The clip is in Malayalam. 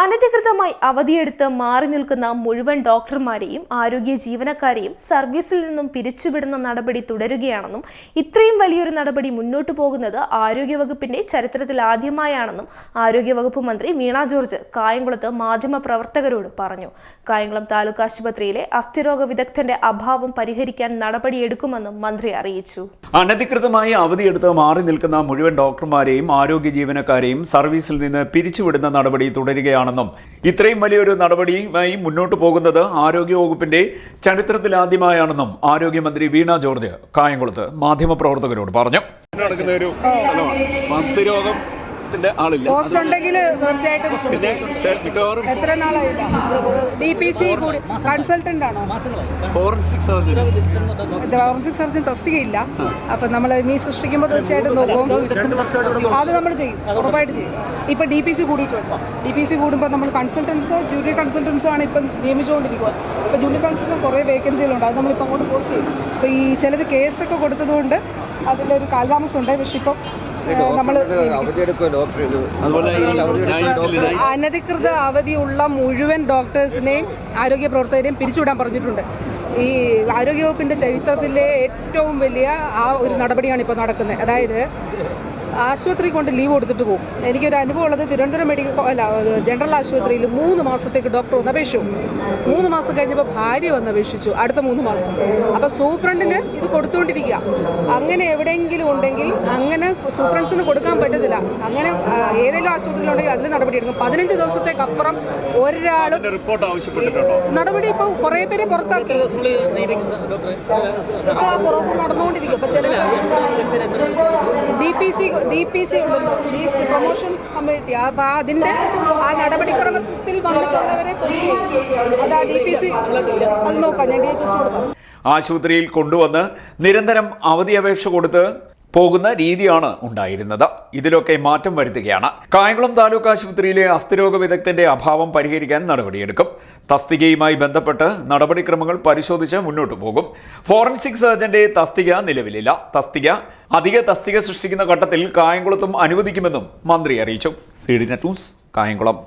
അനധികൃതമായി അവധിയെടുത്ത് മാറി നിൽക്കുന്ന മുഴുവൻ ഡോക്ടർമാരെയും ആരോഗ്യ ജീവനക്കാരെയും സർവീസിൽ നിന്നും പിരിച്ചുവിടുന്ന നടപടി തുടരുകയാണെന്നും ഇത്രയും വലിയൊരു നടപടി മുന്നോട്ടു പോകുന്നത് ആരോഗ്യവകുപ്പിന്റെ ചരിത്രത്തിൽ ആദ്യമായാണെന്നും ആരോഗ്യവകുപ്പ് മന്ത്രി വീണ ജോർജ് കായംകുളത്ത് മാധ്യമപ്രവർത്തകരോട് പറഞ്ഞു. കായംകുളം താലൂക്ക് ആശുപത്രിയിലെ അസ്ഥിരോഗ വിദഗ്ധന്റെ അഭാവം പരിഹരിക്കാൻ നടപടിയെടുക്കുമെന്നും മന്ത്രി അറിയിച്ചു. അനധികൃതമായി അവധിയെടുത്ത് മാറി നിൽക്കുന്ന മുഴുവൻ ഡോക്ടർമാരെയും ആരോഗ്യ ജീവനക്കാരെയും സർവീസിൽ നിന്ന് പിരിച്ചുവിടുന്ന നടപടി തുടരുകയാണ്. ഇത്രയും വലിയൊരു നടപടിയുമായി മുന്നോട്ട് പോകുന്നത് ആരോഗ്യവകുപ്പിന്റെ ചരിത്രത്തിലാദ്യമായാണെന്നും ആരോഗ്യമന്ത്രി വീണ ജോർജ് കായംകുളത്ത് മാധ്യമപ്രവർത്തകരോട് പറഞ്ഞു. എത്ര നാളായില്ല DPC കൺസൾട്ടന്റ് ആണോ? ഫോറൻസിക് സർജൻ തസ്തികയില്ല. അപ്പൊ നമ്മൾ നീ സൃഷ്ടിക്കുമ്പോൾ തീർച്ചയായിട്ടും നോക്കും, അത് നമ്മൾ ചെയ്യും, ഉറപ്പായിട്ട് ചെയ്യും. ഇപ്പൊ DPC കൂടിയിട്ടുണ്ട്. DPC കൂടുമ്പോൾ നമ്മൾ കൺസൾട്ടൻസോ ജൂനിയർ കൺസൾട്ടൻസോ ആണ് ഇപ്പം നിയമിച്ചുകൊണ്ടിരിക്കുക. ഇപ്പൊ ജൂനിയർ കൺസൾട്ടന്റ് കുറേ വേക്കൻസികളുണ്ട്, അത് നമ്മളിപ്പോൾ അങ്ങോട്ട് പോസ്റ്റ് ചെയ്യും. ഇപ്പൊ ഈ ചിലർ കേസൊക്കെ കൊടുത്തതുകൊണ്ട് അതിൻ്റെ ഒരു കാലതാമസം ഉണ്ട്. പക്ഷെ ഇപ്പം അനധികൃത അവധിയുള്ള മുഴുവൻ ഡോക്ടേഴ്സിനെയും ആരോഗ്യ പ്രവർത്തകരെയും പിരിച്ചുവിടാൻ പറഞ്ഞിട്ടുണ്ട്. ഈ ആരോഗ്യവകുപ്പിന്റെ ചരിത്രത്തിലെ ഏറ്റവും വലിയ ഒരു നടപടിയാണ് ഇപ്പോൾ നടക്കുന്നത്. അതായത് ആശുപത്രി കൊണ്ട് ലീവ് കൊടുത്തിട്ട് പോകും. എനിക്കൊരു അനുഭവം ഉള്ളത് തിരുവനന്തപുരം ജനറൽ ആശുപത്രിയിൽ 3 മാസത്തേക്ക് ഡോക്ടർ വന്ന് അപേക്ഷിച്ചു. 3 മാസം കഴിഞ്ഞപ്പോൾ ഭാര്യ വന്ന് അപേക്ഷിച്ചു അടുത്ത 3 മാസം. അപ്പോൾ സൂപ്രണ്ടിന് ഇത് കൊടുത്തുകൊണ്ടിരിക്കുക. അങ്ങനെ എവിടെയെങ്കിലും ഉണ്ടെങ്കിൽ അങ്ങനെ സൂപ്രണ്ട്സിന് കൊടുക്കാൻ പറ്റത്തില്ല. അങ്ങനെ ഏതെങ്കിലും ആശുപത്രിയിലുണ്ടെങ്കിൽ അതിൽ നടപടി എടുക്കും. 15 ദിവസത്തേക്കപ്പുറം ഒരാളും നടപടി ഇപ്പോൾ കുറേ പേരെ പുറത്താക്കി. പ്രോസസ് നടന്നുകൊണ്ടിരിക്കും. ഇപ്പോൾ ചില DPC ഉണ്ടല്ലോ, പ്രൊമോഷൻ കമ്മിറ്റി, അപ്പോൾ അതിൻ്റെ ആ നടപടിക്രമത്തിൽ വന്നിട്ടുള്ളവരെ അതാ DPC അത് നോക്കാം. ഞാൻ DHS കൊടുക്കാം. ആശുപത്രിയിൽ കൊണ്ടുവന്ന് നിരന്തരം അവധി അപേക്ഷ കൊടുത്ത് പോകുന്ന രീതിയാണ് ഉണ്ടായിരുന്നത്. ഇതിലൊക്കെ മാറ്റം വരുത്തുകയാണ്. കായംകുളം താലൂക്ക് ആശുപത്രിയിലെ അസ്ഥിരോഗ വിദഗ്ധന്റെ അഭാവം പരിഹരിക്കാൻ നടപടിയെടുക്കും. തസ്തികയുമായി ബന്ധപ്പെട്ട് നടപടിക്രമങ്ങൾ പരിശോധിച്ച് മുന്നോട്ടു പോകും. ഫോറൻസിക് സർജന്റെ തസ്തിക നിലവിലില്ല. അധിക തസ്തിക സൃഷ്ടിക്കുന്ന ഘട്ടത്തിൽ കായംകുളത്തും അനുവദിക്കുമെന്നും മന്ത്രി അറിയിച്ചു. CDNet news, Kayamkulam.